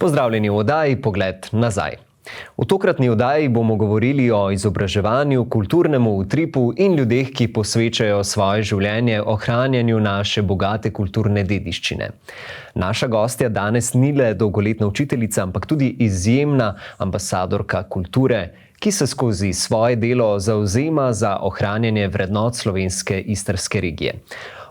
Pozdravljeni v oddaji Pogled nazaj. V tokratni oddaji bomo govorili o izobraževanju, kulturnemu utripu in ljudeh, ki posvečajo svoje življenje ohranjanju naše bogate kulturne dediščine. Naša gostja danes ni le dolgoletna učiteljica, ampak tudi izjemna ambasadorka kulture, ki se skozi svoje delo zavzema za ohranjanje vrednot slovenske istrske regije.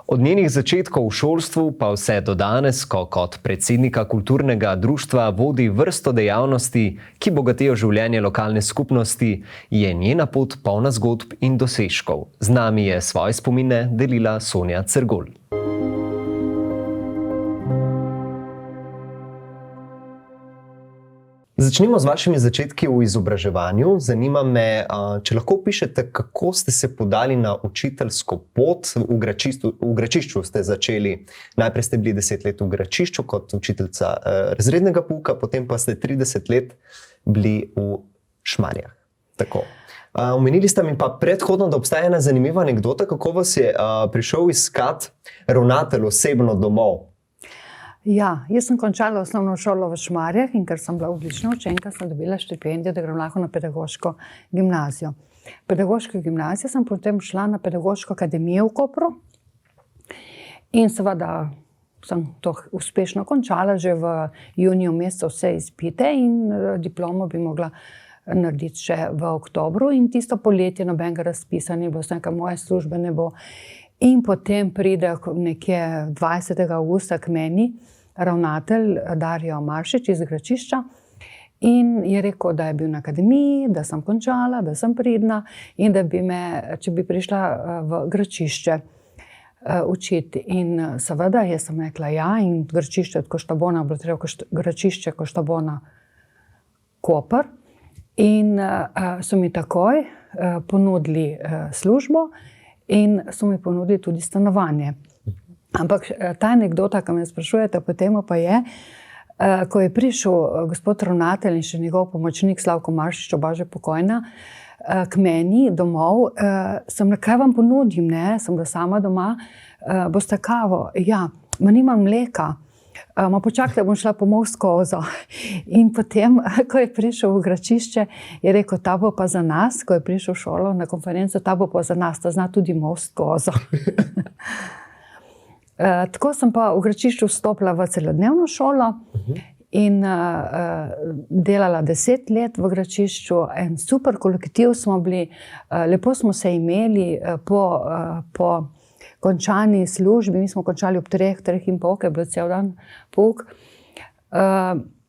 Od njenih začetkov v šolstvu pa vse do danes, ko kot predsednika kulturnega društva vodi vrsto dejavnosti, ki bogatijo življenje lokalne skupnosti, je njena pot polna zgodb in dosežkov. Z nami je svoje spomine delila Sonja Cergol. Začnimo z vašimi začetki v izobraževanju. Zanima me, če lahko opišete, kako ste se podali na učiteljsko pot. V Gračišču ste začeli. Najprej ste bili 10 let v Gračišču kot učiteljica razrednega pouka, potem pa ste 30 let bili v Šmarjah. Tako. Omenili ste mi pa predhodno, da obstaja ena zanimiva anekdota, kako vas je prišel iskat ravnatelj osebno domov. Ja, jaz sem končala osnovno šolo v Šmarjah in ker sem bila odlična učenka, sem dobila štipendijo, da grem lahko na pedagoško gimnazijo. Pedagoško gimnazijo sem potem šla na pedagoško akademijo v Kopru in seveda sem to uspešno končala že v juniju mesecu vse izpite in diplomo bi mogla narediti še v oktobru in tisto poletje nobenega razpisa ni bilo, vsega moje službe ne bo. In potem pride nekje 20. avgusta k meni ravnatelj Darjo Maršič iz Gračišča in je rekel, da je bil na akademiji, da sem končala, da sem pridna in da bi me, če bi prišla v Gračišče učiti. In seveda, jaz sem rekla ja in Gračišče od Koštabona, bilo treba Gračišče, Koštabona, Koper. In so mi takoj ponudili službo in so mi ponudili tudi stanovanje. Ampak ta anekdota, ki me sprašujete po temu, pa je, ko je prišel gospod ravnatelj in še njegov pomočnik Slavko Maršič, oba že pokojna, k meni domov, sem rekla, kaj vam ponudim, ne? Sem da sama doma, boste kavo? Ja, ma nimam mleka. Ma počakajte, bom šla po most kozo. In potem, ko je prišel v Gračišče, je rekel, ta bo pa za nas, ko je prišel v šolo na konferenco, ta bo pa za nas, ta zna tudi most kozo. Tako sem pa v Gračišču vstopila v celodnevno šolo in delala 10 let v Gračišču. En super kolektiv smo bili, lepo smo se imeli po končani službi, mi smo končali ob 3:30 in pol, ker je bil cel dan pouk,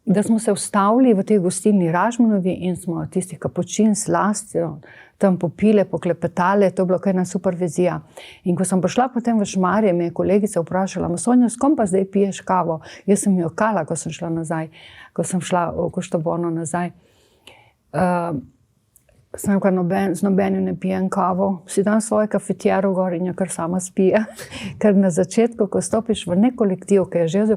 da smo se ustavili v tej gostilni Ražmanovi in smo tistih kapučin s slastjo tam popile, poklepetale, to je bilo kaj ena super vizija. In ko sem prišla potem v Šmarje, me je kolegica vprašala, Sonja, s kom pa zdaj piješ kavo? Jaz sem jo kala, ko sem šla nazaj, ko sem šla v Koštabono nazaj. Sem rekla, z nobenim ne pijem kavo, si dam svojo kafetjero gor in jo kar sama spije. Ker na začetku, ko stopiš v nek kolektiv, ki je že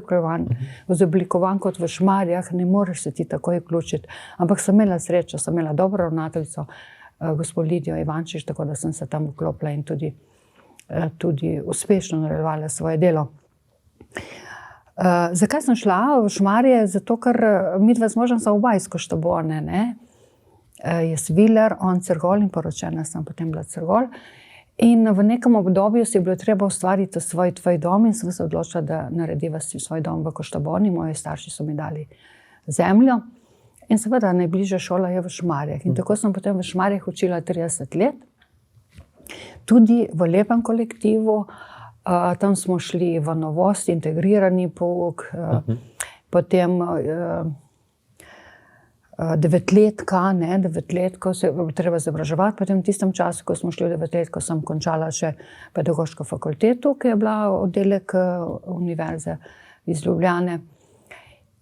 izoblikovan kot v Šmarjah, ne moreš se ti takoj vključiti. Ampak sem imela srečo, sem imela dobro ravnateljico, gospod Lidijo Ivančič, tako da sem se tam vklopila in tudi uspešno nadaljevala svoje delo. Zakaj sem šla v Šmarje? Zato, ker midva z možem sta oba iz Koštabone, ne? Jaz Viler, on Cergol in poročena sem potem bila Cergol. In v nekem obdobju si je bilo treba ustvariti svoj dom in sem se odločila, da narediva svoj dom v Koštaboni. Moji starši so mi dali zemljo in seveda najbližja šola je v Šmarjah. In tako sem potem v Šmarjah učila 30 let. Tudi v lepem kolektivu. Tam smo šli v novost, integrirani pouk, potem 9-letko se je treba izobraževati. Potem v tistem času, ko smo šli v 9-letko, sem končala še pedagoško fakulteto, ki je bila oddelek Univerze iz Ljubljane.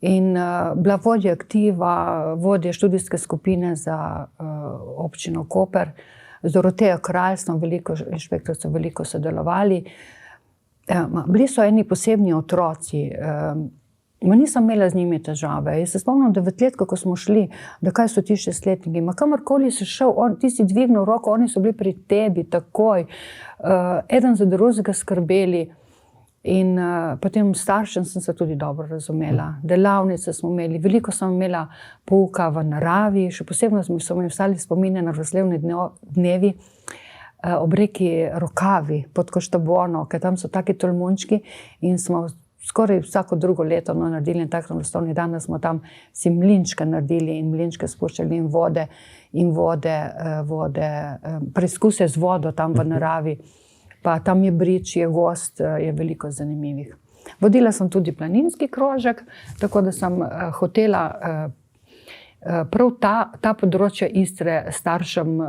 In bila vodja aktiva, vodja študijske skupine za občino Koper. Z Dorotejo Kralj smo inšpektorico veliko sodelovali. Bili so eni posebni otroci. Nisem imela z njimi težave. Jaz se spomnim 9-letko, ko smo šli, da kaj so ti 6-letniki. Kamorkoli si šel, ti si dvignil roko, oni so bili pri tebi takoj. Eden za drugega skrbeli. In potem staršem sem se tudi dobro razumela. Delavnice smo imeli, veliko sem imela pouka v naravi, še posebno so mi ostali spomine na rojstnodnevni dnevi ob reki Rokavi pod Koštabono, ker tam so taki tolmunčki in smo skoraj vsako drugo leto naredili en tak rojstnodnevni dan, da smo tam si mlinčke naredili in mlinčke spuščali in vode, preizkuse z vodo tam v naravi. Pa tam je brič, je gost, je veliko zanimivih. Vodila sem tudi planinski krožek, tako da sem hotela prav ta področja Istre staršem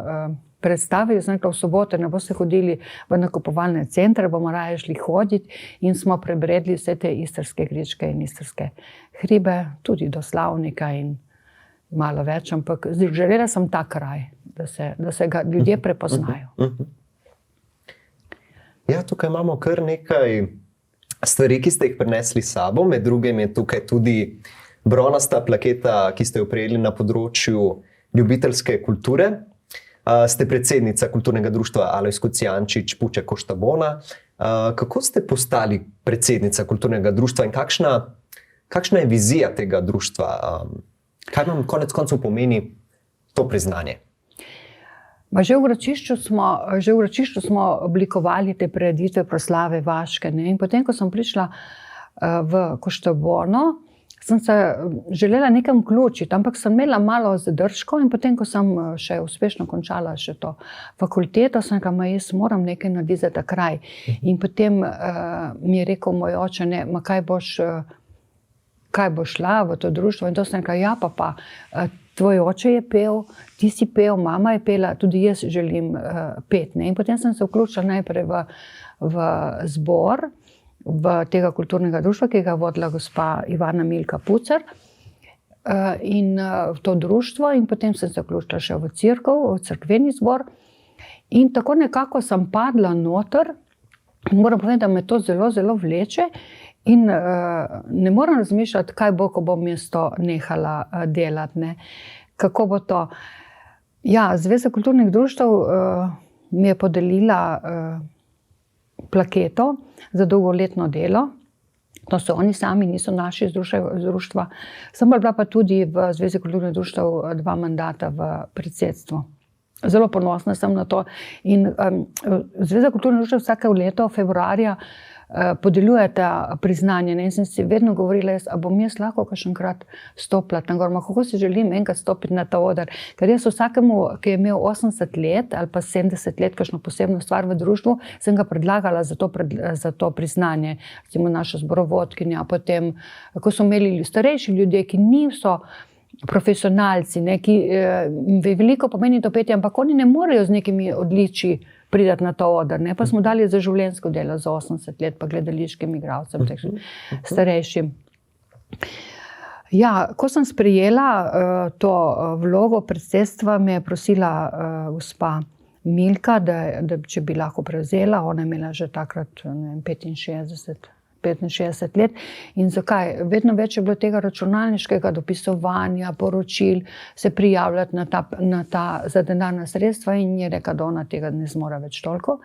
predstaviti. Sem rekla, v soboto ne boste hodili v nakupovalne centre, bomo raje šli hoditi in smo prebredli vse te istrske gričke in istrske hribe, tudi do Slavnika in malo več, ampak želela sem ta kraj, da se ga ljudje prepoznajo. Ja, tukaj imamo kar nekaj stvari, ki ste jih prinesli s sabo. Med drugim je tukaj tudi bronasta plaketa, ki ste jo prejeli na področju ljubiteljske kulture. Ste predsednica kulturnega društva Alojz Kocijančič Puče Koštabona. Kako ste postali predsednica kulturnega društva in kakšna je vizija tega društva? Kaj vam konec koncev pomeni to priznanje? Že v Gračišču smo oblikovali te prireditve proslave vaške. In potem, ko sem prišla v Koštabono, sem se želela nekam vključiti, ampak sem imela malo zadržkov in potem, ko sem še uspešno končala še to fakulteto, sem rekla, jaz moram nekaj narediti za ta kraj. In potem mi je rekel moj oče, kaj boš šla v to društvo? In to sem rekla, ja pa. Tvoj oče je pel, ti si pel, mama je pela, tudi jaz želim peti. In potem sem se vključila najprej v zbor tega kulturnega društva, ki ga je vodila gospa Ivana Milka Pucer, in v to društvo, in potem sem se vključila še v cerkev, v cerkveni zbor. In tako nekako sem padla noter. Moram povedati, da me to zelo, zelo vleče. In ne moram razmišljati, kaj bo, ko bom jaz to nehala delati. Ne? Kako bo to? Ja, Zveza kulturnih društev mi je podelila plaketo za dolgoletno delo. To so oni sami, niso naši iz društva. Sem bila pa tudi v Zvezi kulturnih društev 2 mandata v predsedstvu. Zelo ponosna sem na to. In Zveza kulturnih društev vsake leto, februarja, podeljujete priznanje. In sem si vedno govorila, a bom jaz lahko kakšenkrat stopila tam gor, kako si želim enkrat stopiti na ta oder. Ker jaz vsakemu, ki je imel 80 let ali pa 70 let, kakšno posebno stvar v društvu, sem ga predlagala za to priznanje. Recimo naša zborovodkinja, potem, ko so imeli starejši ljudje, ki niso profesionalci, ki veliko pomeni to petje, ampak oni ne morejo z nekimi odličji pridati na to oder. Pa smo dali za življenjsko delo za 80 let, pa gledališkim igralcem, starejšim. Ja, ko sem sprejela to vlogo predsedstva, me je prosila gospa Milka, da če bi lahko prevzela. Ona je imela že takrat 65 let. In zakaj? Vedno več je bilo tega računalniškega dopisovanja, poročil, se prijavljati na ta za denarna sredstva, in je rekla, da ona tega ne zmore več toliko.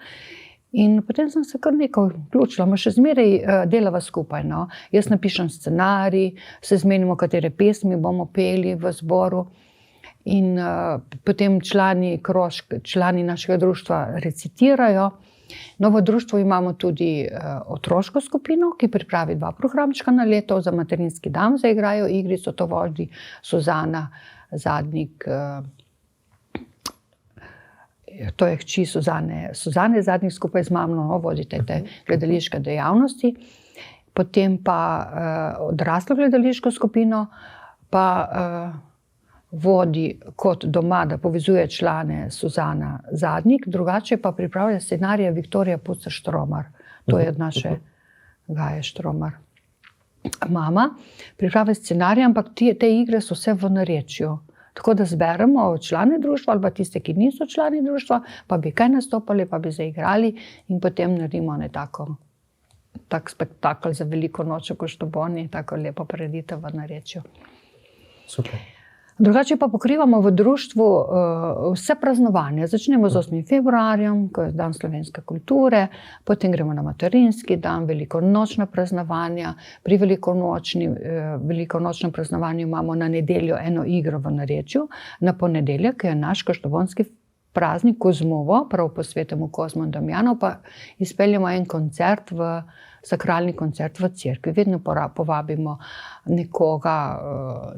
In potem sem se kar nekaj vključila, še zmeraj delava skupaj. No. Jaz napišem scenarij, se zmenimo, katere pesmi bomo peli v zboru. In potem člani našega društva recitirajo. No, v društvu imamo tudi otroško skupino, ki pripravi 2 programčka na leto. Za materinski dan zaigrajo igrico, to vodi Suzana Zadnik. To je hči Suzane Zadnik, skupaj z mamo vodite te gledališke dejavnosti. Potem pa odraslo gledališko skupino pa vodi kot doma, da povezuje člane Suzana Zadnik, drugače pa pripravlja scenarije Viktorija Pucer Štromar. To je od naše Gaje Štromar. Mama pripravlja scenarije, ampak te igre so vse v narečju. Tako da zberemo člane društva ali pa tiste, ki niso člani društva, pa bi kaj nastopali, pa bi zaigrali in potem naredimo tak spektakel za veliko noč v Koštaboni, tako lepo prireditev v narečju. Super. Drugače pa pokrivamo v društvu vse praznovanje. Začnemo z 8. februarjem, ko je dan slovenske kulture, potem gremo na materinski dan, velikonočna praznovanja. Pri velikonočnem praznovanju imamo na nedeljo eno igro v narečju, na ponedeljek, ki je naš kaštelovski praznik Kozmovo, prav po svetemu Kozmu in Damjanu, pa izpeljemo en koncert, sakralni koncert v cerkvi. Vedno povabimo nekoga,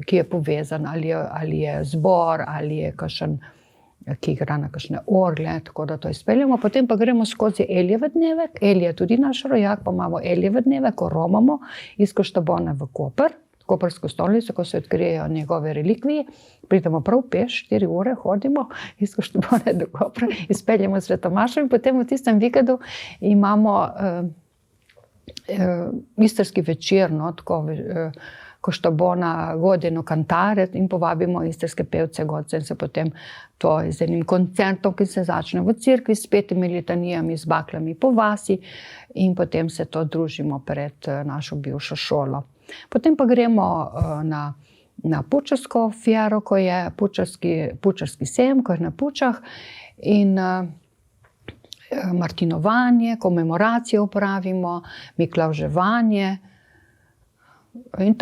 ki je povezan, ali je zbor, ali je kakšen, ki igra na kakšne orgle, tako da to izpeljemo. Potem pa gremo skozi Elijeve dneve. Elij je tudi naš rojak, pa imamo Elijeve dneve, ko romamo iz Koštabona v Koper, Koprsko stolnico, ko se odkrijejo njegove relikvije. Pridemo prav peš, 4 ure hodimo iz Koštabona do Kopra, izpeljemo Svetomašo in potem v tistem vikendu imamo istrski večer, tako Koštabona, Godeno, Kantare in povabimo istrske pevce, godce in se potem to z enim koncertom, ki se začne v cerkvi s 5 litanijami, z baklami po vasi in potem se to družimo pred našo bivšo šolo. Potem pa gremo na Pučarsko fiero, ko je Pučarski sejem, ko je na Pučah in martinovanje, komemoracijo upravimo, miklavževanje in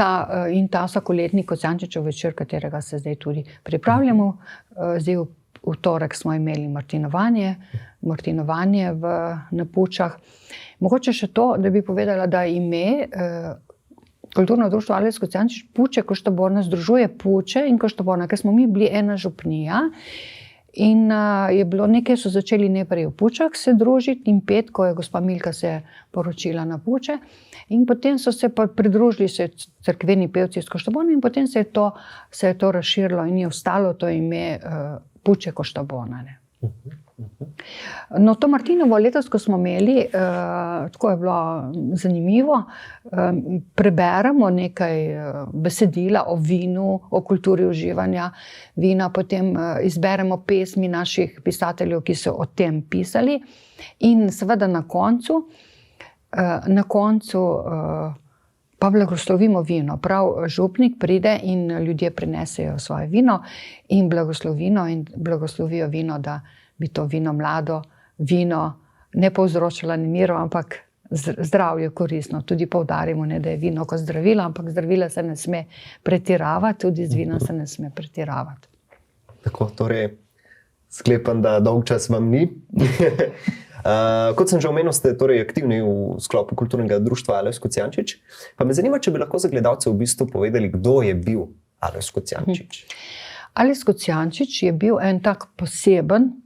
ta vsakoletni Kocjančičev večer, katerega se zdaj tudi pripravljamo. Zdaj v torek smo imeli martinovanje na Pučah. Mogoče še to, da bi povedala, da ime Kulturno društvo Alojz Kocjančič Puče Koštabona združuje Puče in Koštabona, ker smo mi bili ena župnija in je bilo nekaj, so začeli najprej v Pučah se družiti in pet, ko je gospa Milka se poročila na Puče in potem so se pa pridružili se cerkveni pevci iz Koštabona in potem se je to razširilo in je ostalo to ime Puče Koštabona. No, to Martinovo letos, ko smo imeli, tako je bilo zanimivo, preberemo nekaj besedila o vinu, o kulturi uživanja vina, potem izberemo pesmi naših pisateljev, ki so o tem pisali in seveda na koncu pa blagoslovimo vino. Prav župnik pride in ljudje prinesejo svoje vino in blagoslovijo vino, da bi to vino mlado, vino ne povzročalo nemirov, ampak zdravju koristno. Tudi poudarimo, ne, da je vino kot zdravilo, ampak zdravila se ne sme pretiravati, tudi z vinom se ne sme pretiravati. Tako, torej sklepam, da dolg čas vam ni. Kot sem že omenil, ste torej aktivni v sklopu kulturnega društva Alojz Kocjančič. Pa me zanima, če bi lahko za gledalce v bistvu povedali, kdo je bil Alojz Kocjančič. Alojz Kocjančič je bil en tak poseben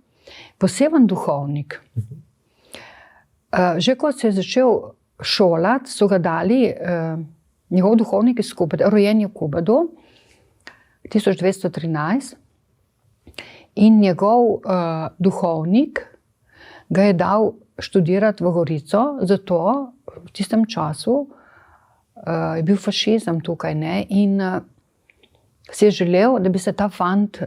duhovnik. Že ko se je začel šolati, so ga dali njegov duhovnik iz Kubada, rojen je v Kubadu, 1213, in njegov duhovnik ga je dal študirati v Gorico, zato v tistem času je bil fašizem tukaj, ne, in si je želel, da bi se ta fant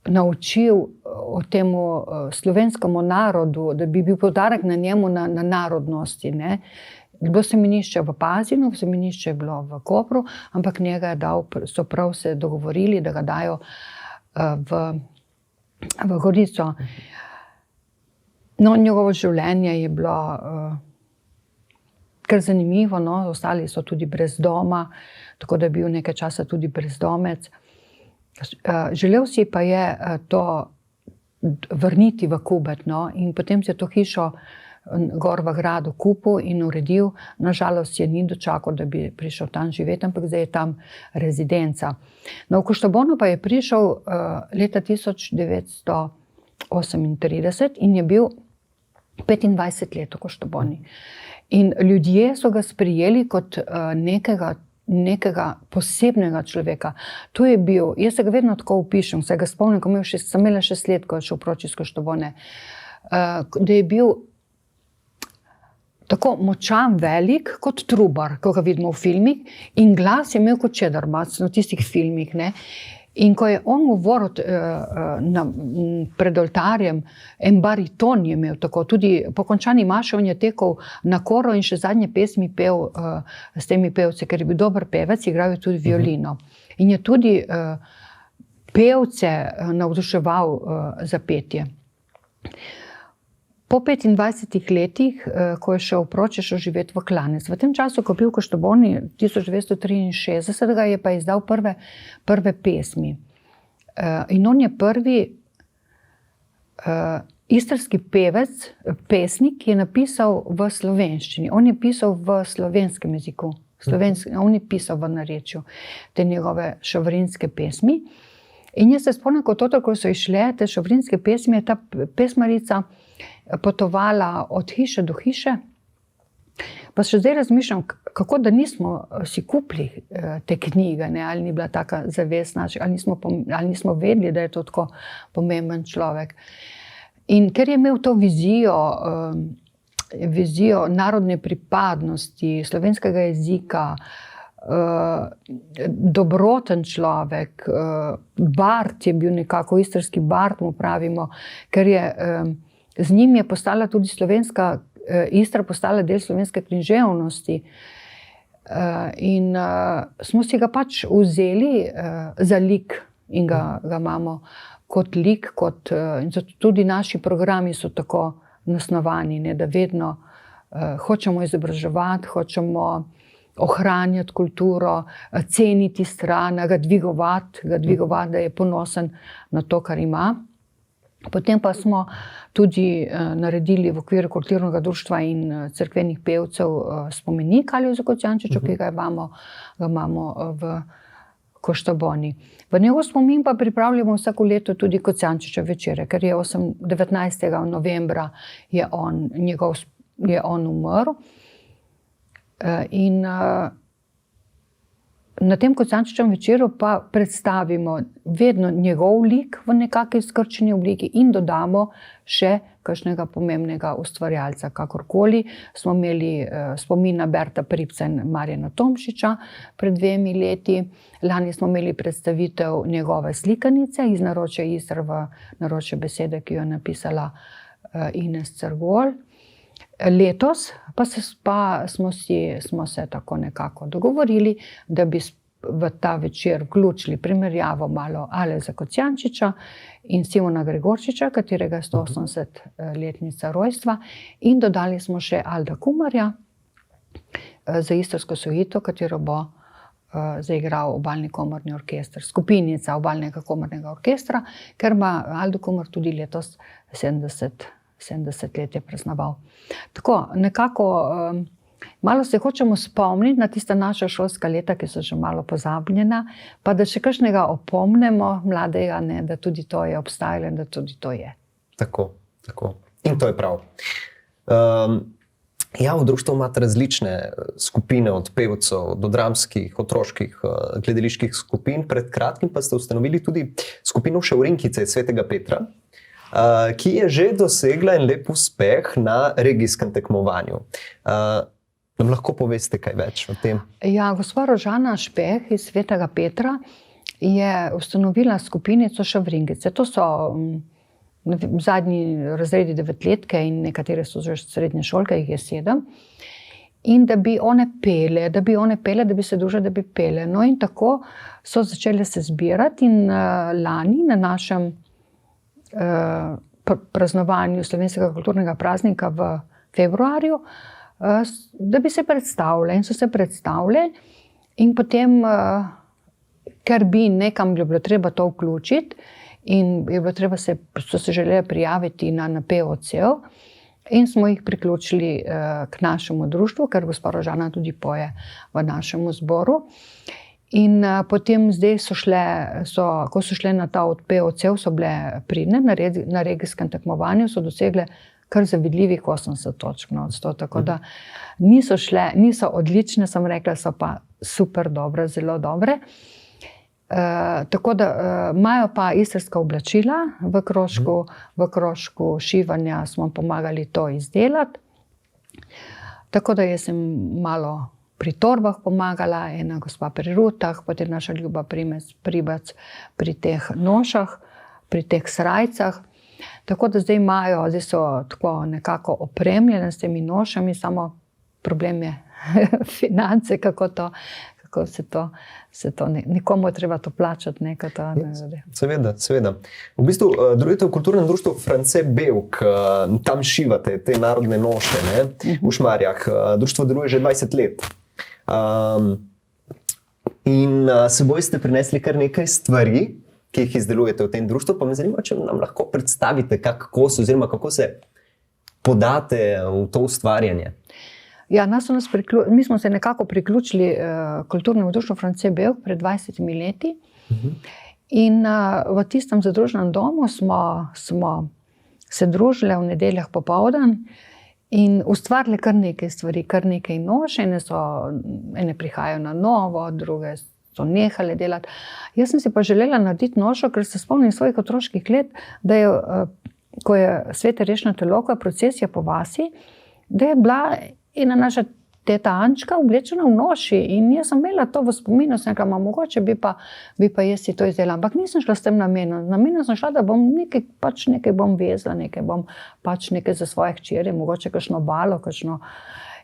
naučil o temu slovenskemu narodu, da bi bil poudarek na njemu, na narodnosti. Ne. Bilo semenišče v Pazinu, semenišče je bilo v Kopru, ampak njega so prav se dogovorili, da ga dajo v Gorico. No, njegovo življenje je bilo kar zanimivo, no. Ostali so tudi brez doma, tako da je bil nekaj časa tudi brezdomec. Želel si pa je to vrniti v Kubat, no, in potem se je to hišo gor v gradu kupil in uredil. Nažalost je ni dočakal, da bi prišel tam živeti, ampak zdaj je tam rezidenca. No, v Koštabonu pa je prišel leta 1938 in je bil 25 let v Koštaboni. In ljudje so ga sprijeli kot nekega posebnega človeka. To je bil, jaz se ga vedno tako opišem, se ga spomnim, ko sem imela 6 let, ko je šel proč iz Koštabone, da je bil tako močan, velik kot Trubar, ko ga vidimo v filmih, in glas je imel kot Čedarmac na tistih filmih, ne. In ko je on govoril pred oltarjem, en bariton je imel tako, tudi po končani maši on je tekel na koro in še zadnje pesmi pel s temi pevci, ker je bil dober pevec, igral je tudi violino. In je tudi pevce navduševal za petje. Po 25 letih, ko je šel proč, je šel živeti v Klanec. V tem času, ko je bil v Koštoboni 1963, ga je pa izdal prve pesmi. In on je prvi istrski pevec, pesnik, ki je napisal v slovenščini. On je pisal v slovenskem jeziku. On je pisal v narečju te njegove šovrinske pesmi. In jaz se spomnim, kot otrok, ko so išle te šovrinske pesmi, je ta pesmarica potovala od hiše do hiše. Pa še zdaj razmišljam, kako da nismo si kupili te knjige, ne? Ali ni bila taka zavest naša, ali nismo vedeli, da je to tako pomemben človek. In ker je imel to vizijo narodne pripadnosti, slovenskega jezika, dobroten človek, bard je bil nekako, istrski bard mu pravimo, ker je z njim je postala tudi slovenska, Istra postala del slovenske književnosti. In smo si ga pač vzeli za lik in ga imamo kot lik, in tudi naši programi so tako nasnovani, ne, da vedno hočemo izobraževati, hočemo ohranjati kulturo, ceniti stran, ga dvigovati, da je ponosen na to, kar ima. Potem pa smo tudi naredili v okviru kulturnega društva in cerkvenih pevcev spomenik Alojzu Kocijančiču, ki ga imamo v Koštoboni. V njegov spomin pa pripravljamo vsako leto tudi Kocijančičeve večere, ker je 19. novembra je on umrl. In na tem Kocijančičevem večeru pa predstavimo vedno njegov lik v nekakšni skrčeni obliki in dodamo še kakšnega pomembnega ustvarjalca. Kakorkoli smo imeli spomin na Berta Pripca in Marjana Tomšiča pred 2 leti. Lani smo imeli predstavitev njegove slikanice iz naročja Istra v naročje besede, ki jo je napisala Ines Crgol. Letos pa smo se tako nekako dogovorili, da bi v ta večer vključili primerjavo malo Alojza Kocijančiča in Simona Gregorčiča, katerega 180-letnica rojstva, in dodali smo še Alda Kumarja za istrsko suito, katero bo zaigral Obalni komorni orkester, skupinica Obalnega komornega orkestra, ker ima Aldo Kumar tudi letos 70 let je praznoval. Tako, nekako malo se hočemo spomniti na tista naša šolska leta, ki so že malo pozabljena, pa da še kakšnega opomnemo mladega, ne, da tudi to je obstajalo in da tudi to je. Tako. In to je prav. Ja, v društvu imate različne skupine, od pevcev do dramskih, otroških, gledaliških skupin. Pred kratkim pa ste ustanovili tudi skupino Šovrinkice Svetega Petra, ki je že dosegla en lep uspeh na regijskem tekmovanju. Nam lahko poveste kaj več o tem? Ja, gospa Rožana Špeh iz Svetega Petra je ustanovila skupinico Šovrinkice. To so zadnji razredi 9-letke in nekatere so že srednje šolke, jih je 7. In da bi one pele, da bi se družile, da bi pele. No in tako so začele se zbirati in lani na našem praznovanju slovenskega kulturnega praznika v februarju, da bi se predstavile. In so se predstavile in potem, ker bi nekam bilo treba to vključiti in je bilo treba so se želeli prijaviti na POC-ev in smo jih priključili k našemu društvu, ker gospa Rožana tudi poje v našemu zboru. In potem zdaj ko so šle na ta od POC-ev, so bile pridne na regijskem tekmovanju, so dosegle kar zavidljivih 80 točk na 100, tako da niso odlične, sem rekla, so pa super dobre, zelo dobre. Tako da imajo pa istrska oblačila v krožku šivanja, smo pomagali to izdelati. Tako da jaz sem malo pri torbah pomagala, ena gospa pri rutah, potem naša ljuba Pribac pri teh nošah, pri teh srajcah. Tako da zdaj so tako nekako opremljene s temi nošami, samo problem je finance, kako se to nikomu treba to plačati. Seveda. V bistvu delujete v kulturnem društvu France Belk, tam šivate te narodne noše, ne, v Šmarjah. Društvo deluje že 20 let. In seboj ste prinesli kar nekaj stvari, ki jih izdelujete v tem društvu, pa me zanima, če nam lahko predstavite, kako se podate v to ustvarjanje. Ja, mi smo se nekako priključili kulturnemu društvu France Belk pred 20 leti. In v tistem zadruženem domu smo se družili v nedeljah popoldan in ustvarili kar nekaj stvari, kar nekaj noš. Ene prihajajo na novo, druge so nehale delati. Jaz sem si pa želela narediti nošo, ker se spomnim svojih otroških let, da je, ko je Sveta Rešna Teloka, procesija po vasi, da je bila ena naša teta Ančka oblečena v noši in jaz sem imela to v spominu, sem rekla, mogoče bi pa jaz si to izdelala, ampak nisem šla s tem namenom. Namenom sem šla, da bom nekaj bom vezla, nekaj za svoje hčere, mogoče kakšno balo, kakšno.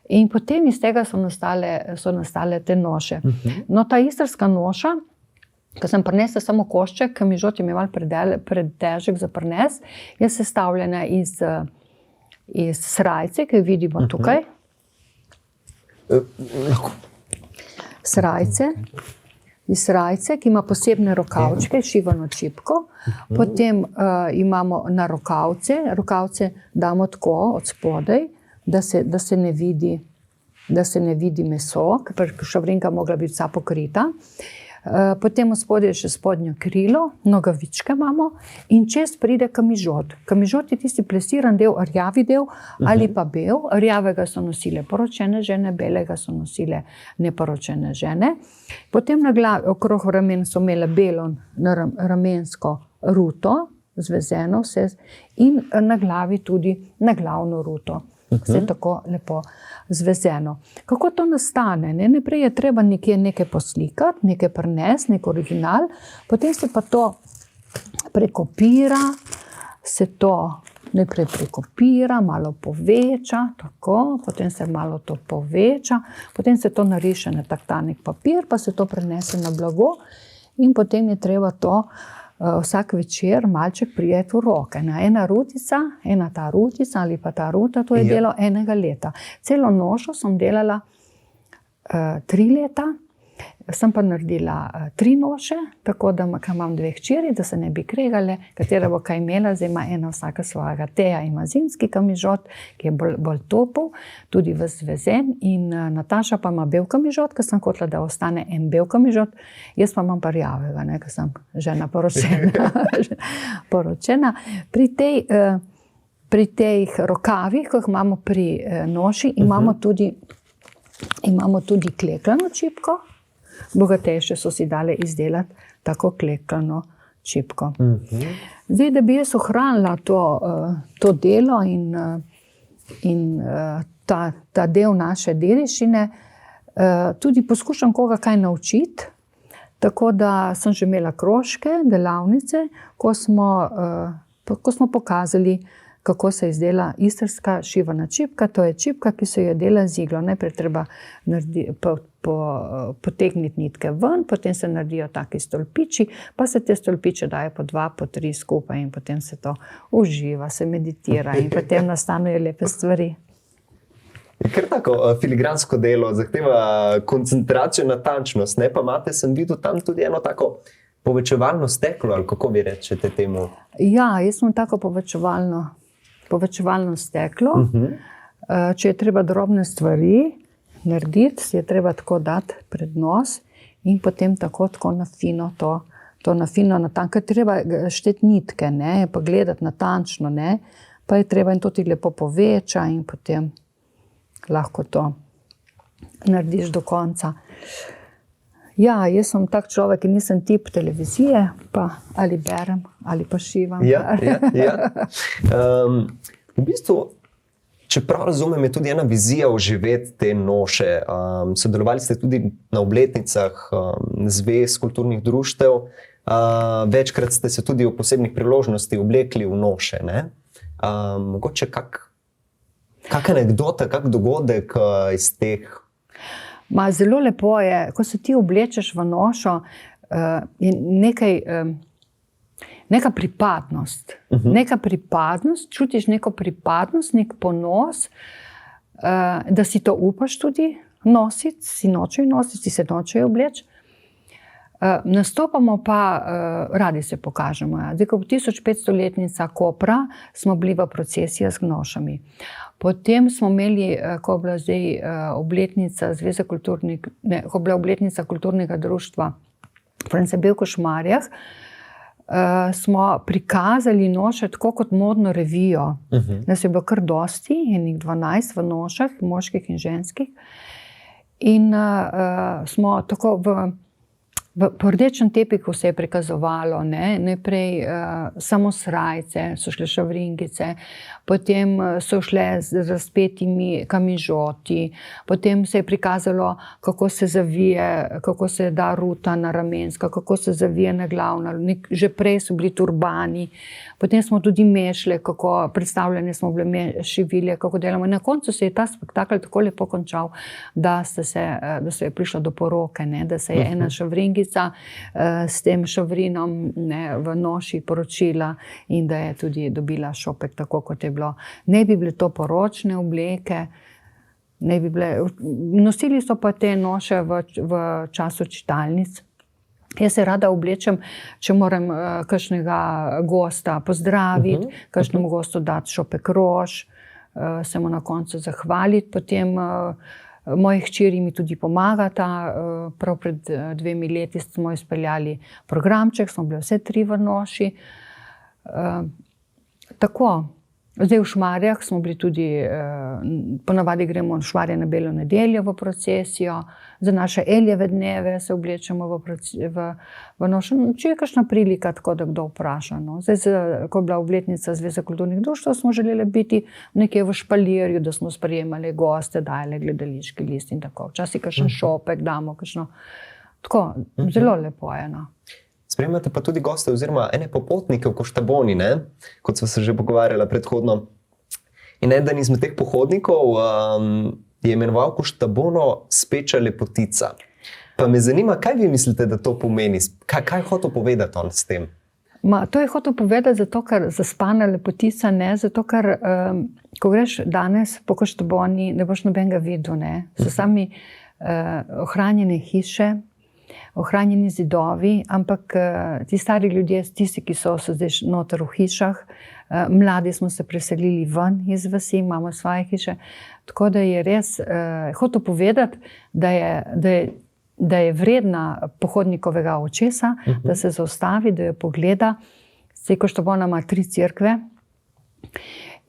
In potem iz tega so nastale te noše. No, ta istrska noša, ko sem prinesla samo košček, ki mi žot je malo pretežek za prines, je sestavljena iz srajce, ki jo vidimo tukaj. Srajce, ki ima posebne rokavčke, šivano čipko. Potem imamo na rokavce damo tako od spodaj, da se ne vidi meso, ker šavrinka mogla biti vsa pokrita. Potem spodaj je še spodnjo krilo, nogavičke imamo in čez pride kamižot. Kamižot je tisti plesiran del, rjavi del ali pa bel. Rjavega so nosile poročene žene, belega so nosile neporočene žene. Potem na glavi, okrog ramen so imele belo ramensko ruto, zvezeno vse, in na glavi tudi naglavno ruto. Vse tako lepo zvezeno. Kako to nastane? Najprej je treba nekaj poslikati, nekaj prinesti, nek original, potem se pa to prekopira, najprej prekopira, malo poveča, tako, potem se malo to poveča, potem se to nariše na tak tanek papir, pa se to prenese na blago in potem je treba to vsak večer malček prijeti v roke. Ena ta rutica ali pa ta ruta, to je delo enega leta. Celo nošo sem delala 3 leta, sem pa naredila 3 noše, tako da imam 2 hčeri, da se ne bi kregale, katera bo kaj imela. Zdaj ima ena vsaka svojega. Teja ima zimski kamižot, ki je bolj topel, tudi zvezen, in Nataša pa ima bel kamižot, ker sem hotela, da ostane en bel kamižot, jaz pa imam pa rjavega, ker sem žena poročena. Pri teh rokavih, ko jih imamo pri noši, imamo tudi klekljano čipko. Bogatejše so si dale izdelati tako klekljano čipko. Zdaj, da bi jaz ohranila to delo in ta del naše dediščine, tudi poskušam koga kaj naučiti, tako da sem že imela krožke, delavnice, ko smo pokazali, kako se izdela istrska šivana čipka. To je čipka, ki se jo dela z iglo. Najprej treba potegniti nitke ven, potem se naredijo taki stolpiči, pa se te stolpiče dajo po 2, po 3 skupaj in potem se to uživa, se meditira in potem nastanejo lepe stvari. Ker tako filigransko delo zahteva koncentracijo, natančnost, ne? Pa imate, sem videl, tam tudi eno tako povečevalno steklo, ali kako vi rečete temu? Ja, jaz imam tako povečevalno steklo. Če je treba drobne stvari narediti, si je treba tako dati pred nos in potem tako na fino to na fino natanko. Treba šteti nitke, ne, pa gledati natančno, ne, pa je treba in to ti lepo poveča in potem lahko to narediš do konca. Ja, jaz sem tak človek, ki nisem tip televizije, pa ali berem, ali pa šivam. Ja. V bistvu če prav razumem, je tudi ena vizija oživeti te noše. Sodelovali ste tudi na obletnicah zvez kulturnih društev. Večkrat ste se tudi v posebnih priložnosti oblekli v noše. Mogoče kak anekdota, kak dogodek iz teh? Zelo lepo je, ko se ti oblečeš v nošo, je neka pripadnost. Neka pripadnost, čutiš neko pripadnost, nek ponos, da si to upaš tudi nositi, si nočejo nositi, si se nočejo obleči. Nastopamo pa, radi se pokažemo. Zdaj, ko 1500-letnica Kopra, smo bili v procesiji z nošami. Potem smo imeli, ko je bila zdaj obletnica ko je bila obletnica kulturnega društva France Belko v Šmarjah, smo prikazali noše tako kot modno revijo. Nas je bilo kar dosti, enih 12 v nošah, moških in ženskih. In smo tako po rdečem tepiku se je prikazovalo, najprej samo srajce, so šle šavringice, potem so šle z razpetimi kamižoti, potem se je prikazalo, kako se zavije, kako se da ruta na ramenska, kako se zavije na glavna, že prej so bili turbani, potem smo tudi mešle, kako predstavljene smo bile šivilje, kako delamo. In na koncu se je ta spektakel tako lepo končal, da se je prišlo do poroke, da se je ena šavringica s tem šavrinom v noši poročila in da je tudi dobila šopek tako, kot je bilo. Ne bi bile to poročne obleke, nosili so pa te noše v času čitalnic. Jaz se rada oblečem, če moram kakšnega gosta pozdraviti, kakšnemu gostu dati šopek rož, se mu na koncu zahvaliti, potem moji hčeri mi tudi pomagata. Prav pred 2 leti smo izpeljali programček, smo bili vse 3 v noši. Tako. Zdaj v Šmarjah smo bili tudi, ponavadi gremo v Šmarje na Belo nedeljo v procesijo, za naše Eljeve dneve se oblečemo v nošo. Če je kakšna prilika, tako da kdo vpraša. Zdaj, ko je bila obletnica Zveze kulturnih društev, smo želeli biti nekje v špalirju, da smo sprejemali goste, dajali gledališki list in tako. Včasih kakšen šopek damo, kakšno. Tako, zelo lepo je. Sprejemate pa tudi goste oziroma ene popotnike v Koštaboni, kot smo se že pogovarjali predhodno. In eden izmed teh pohodnikov je imenoval Koštabono speča lepotica. Pa me zanima, kaj vi mislite, da to pomeni? Kaj je hotel povedati on s tem? To je hotel povedati zato, ker zaspana lepotica, zato, ker ko greš danes po Koštaboni, ne boš nobenega videl. So sami ohranjene hiše, ohranjeni zidovi, ampak ti stari ljudje, tisti, ki so zdaj noter v hišah, mladi smo se preselili ven iz vasi, imamo svoje hiše, tako da je res hotel povedati, da je vredna pohodnikovega očesa, da se zaustavi, da jo pogleda. Zdaj Koštabona ima 3 cerkve.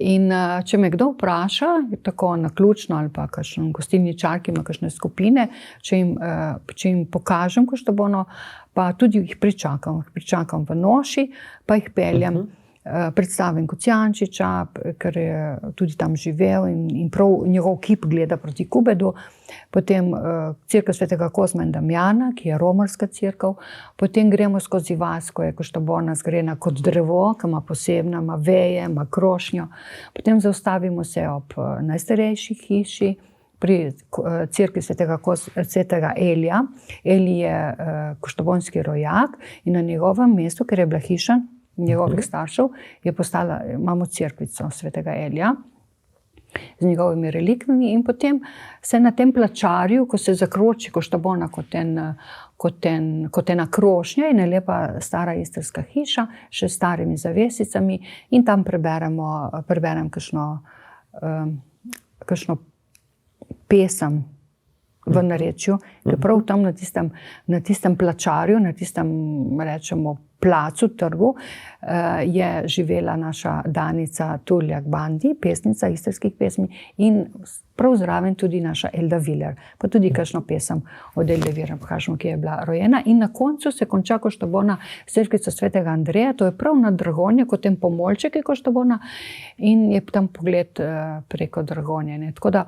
In če me kdo vpraša, tako naključno ali pa kakšen gostilničar, ki ima kakšne skupine, če jim pokažem Koštabono, pa tudi jih pričakam v noši, pa jih peljem. Predstavim Kocijančiča, ker je tudi tam živel in prav njegov kip gleda proti Kubedu. Potem cerkev svetega Kozma in Damjana, ki je romarska cerkev. Potem gremo skozi vas, ko je Koštabona zgrajena kot drevo, ki ima posebna, ima veje, ima krošnjo. Potem zaustavimo se ob najstarejši hiši, pri cerkvi svetega Elija. Eli je koštabonski rojak in na njegovem mestu, ker je bila hiša njegovih staršev, imamo cerkvico svetega Elija z njegovimi relikvijami in potem se na tem plačarju, ko se zakroči Koštabona kot ena krošnja in je lepa stara istrska hiša, še s starimi zavesicami in tam preberem kakšno pesem v narečju, ker prav tam na tistem plačarju, na tistem, rečemo, placu, trgu, je živela naša Danica Tuljak Bandi, pesnica istrskih pesmi, in prav zraven tudi naša Elda Viler, pa tudi kakšno pesem od Elde Viler, ki je bila rojena. In na koncu se konča Koštabona s cerkvico svetega Andreja, to je prav na Dragonje, kot ten pomolček je Koštabona, in je tam pogled preko Dragonje. Ne. Tako da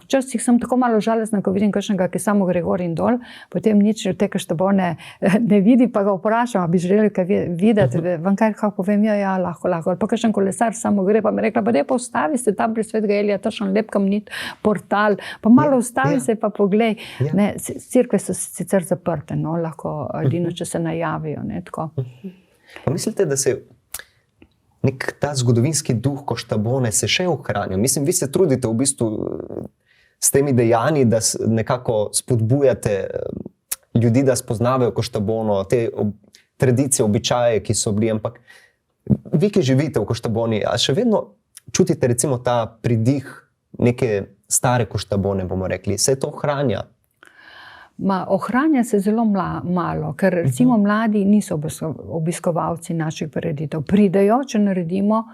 včasih sem tako malo žalostna, ko vidim kakšnega, ki samo gre gor in dol, potem nič te Koštabone ne vidi, pa ga vprašam, bi želeli kaj videti, vam kaj povem, ja, lahko, ali pa kakšen kolesar samo gre, pa mi rekla, pa pa ustavi se tam pri svetega Elija, točno lep kamnit portal, pa malo ustavi se pa poglej. Ne, cerkve so sicer zaprte, no, lahko edino, če se najavijo, ne, tako. Pa mislite, da se nek ta zgodovinski duh Koštabone se še ohranja? Mislim, vi se trudite v bistvu s temi dejanji, da nekako spodbujate ljudi, da spoznavajo Koštabono, te tradicije, običaje, ki so bili, ampak vi, ki živite v Koštaboni, a še vedno čutite recimo ta pridih neke stare Koštabone, bomo rekli, se to ohranja? Ohranja se zelo malo, ker recimo mladi niso obiskovalci naših prireditev. Pridejo, če naredimo,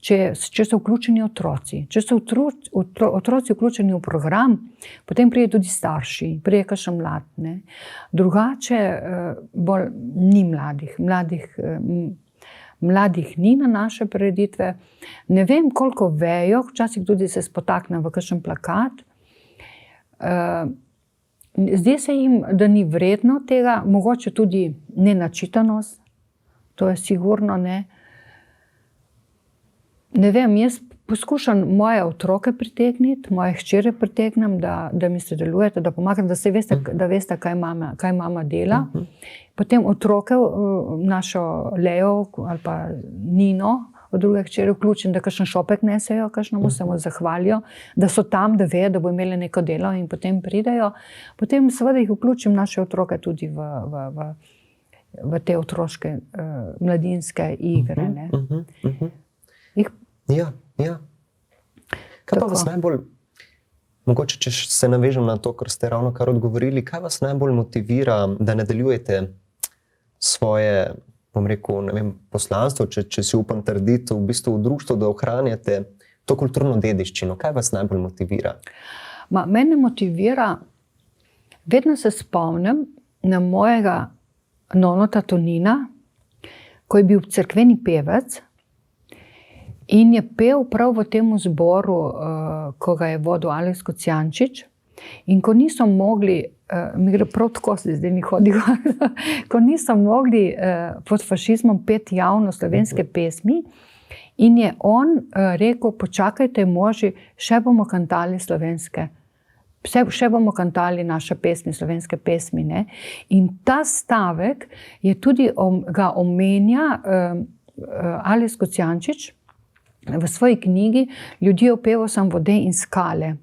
če so vključeni otroci. Če so otroci vključeni v program, potem pride tudi starši, pride kakšen mlad. Ne. Drugače bolj ni mladih. Mladih ni na naše prireditve. Ne vem, koliko vejo, včasih tudi se spotaknem v kakšen plakat. Zdi se jim, da ni vredno tega, mogoče tudi nenačitanost, to je sigurno ne. Ne vem, jaz poskušam moje otroke pritegniti, moje hčere pritegnem, da mi sodelujete, da pomagam, da veste, kaj mama dela. Potem otroke, našo Leo ali pa Nino, od druge hčere vključim, da kakšen šopek nesejo, kakšnemu se mu zahvalijo, da so tam, da vejo, da bo imeli neko delo in potem pridejo. Potem seveda jih vključim naše otroke tudi v te otroške mladinske igre. Ne. Ja. Kaj pa vas najbolj, mogoče če se navežem na to, kar ste ravno kar odgovorili, kaj vas najbolj motivira, da nadaljujete svoje, bom rekel, ne vem, poslanstvo, če si upam trditi, v bistvu v društvu, da ohranjate to kulturno dediščino. Kaj vas najbolj motivira? Mene motivira, vedno se spomnim na mojega nonota Tonina, ko je bil cerkveni pevec in je pel prav v tem zboru, ko ga je vodil Alojz Kocijančič. In ko niso mogli, mi gre prav tako, zdaj mi hodi, ko niso mogli pod fašizmom peti javno slovenske pesmi, in je on rekel, počakajte moži, še bomo kantali slovenske, še bomo kantali naše pesmi, slovenske pesmi. Ne? In ta stavek je tudi, ga omenja Alojz Kocijančič v svoji knjigi Ljudje opeval sem vode in skale.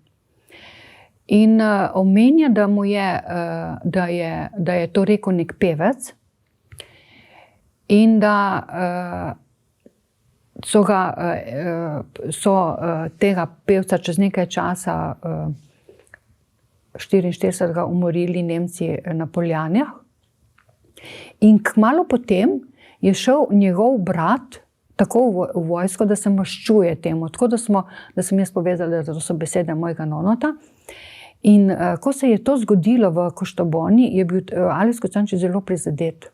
In omenja, da je to rekel nek pevec in da so tega pevca čez nekaj časa 44 umorili Nemci na Poljanah. In kmalu potem je šel njegov brat tako v vojsko, da se maščuje temu. Tako da sem jaz povedala, da to so besede mojega nonota. In ko se je to zgodilo v Koštaboni, je bil Alojz Kocijančič zelo prizadet.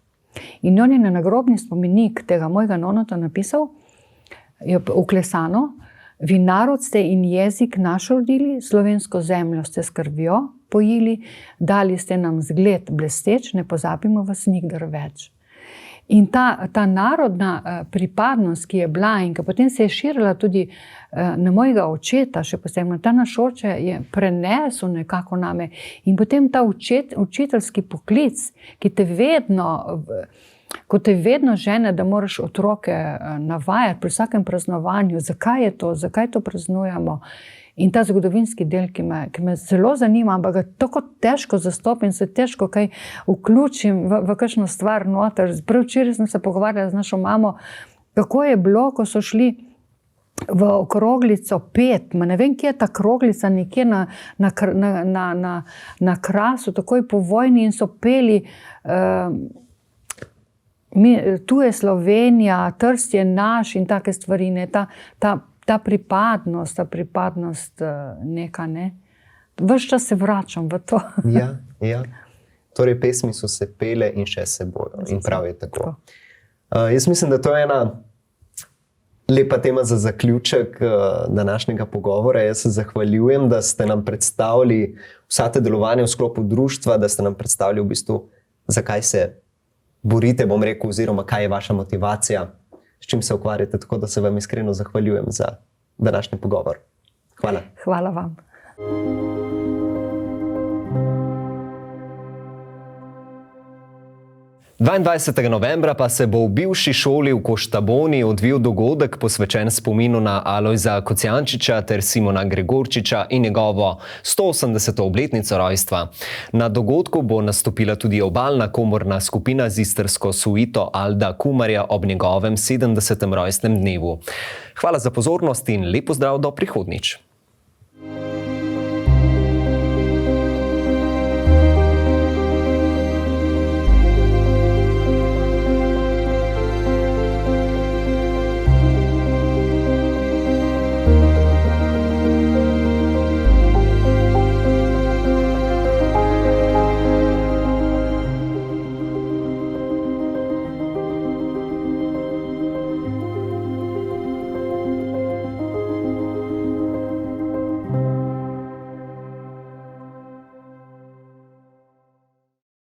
In on je na nagrobni spomenik tega mojega nonota napisal, je uklesano, vi narod ste in jezik naš rodili, slovensko zemljo ste s krvjo pojili, dali ste nam zgled blesteč, ne pozabimo vas nikdar več. In ta narodna pripadnost, ki je bila in ki potem se je širila tudi na mojega očeta, še posebno ta naš oče je prenesel nekako name. In potem ta učiteljski poklic, ki te vedno žene, da moraš otroke navajati pri vsakem praznovanju, zakaj je to, zakaj to praznujemo. In ta zgodovinski del, ki me zelo zanima, ampak ga tako težko zastopim, se težko kaj vključim v kakšno stvar noter. Prav včeraj sem se pogovarjala z našo mamo, kako je bilo, ko so šli v okroglico pet. Ne vem, kje je ta kroglica, nekje na Krasu, takoj po vojni, in so peli Tu je Slovenija, Trst je naš in take stvari, ne, ta pripadnost neka, ne. Ves čas se vračam v to. Ja. Torej, pesmi so se pele in še se bojo. In prav je tako. Jaz mislim, da to je ena lepa tema za zaključek današnjega pogovora. Jaz se zahvaljujem, da ste nam predstavili vsa te delovanja v sklopu društva, da ste nam predstavili v bistvu, zakaj se borite, bom rekel, oziroma kaj je vaša motivacija, s čim se ukvarjate. Tako da se vam iskreno zahvaljujem za današnji pogovor. Hvala. Hvala vam. Dvaindvajsetega novembra pa se bo v bivši šoli v Koštaboni odvil dogodek posvečen spominu na Alojza Kocijančiča ter Simona Gregorčiča in njegovo 180. obletnico rojstva. Na dogodku bo nastopila tudi obalna komorna skupina z istrsko suito Alda Kumarja ob njegovem 70. rojstnem dnevu. Hvala za pozornost in lep pozdrav do prihodnjič.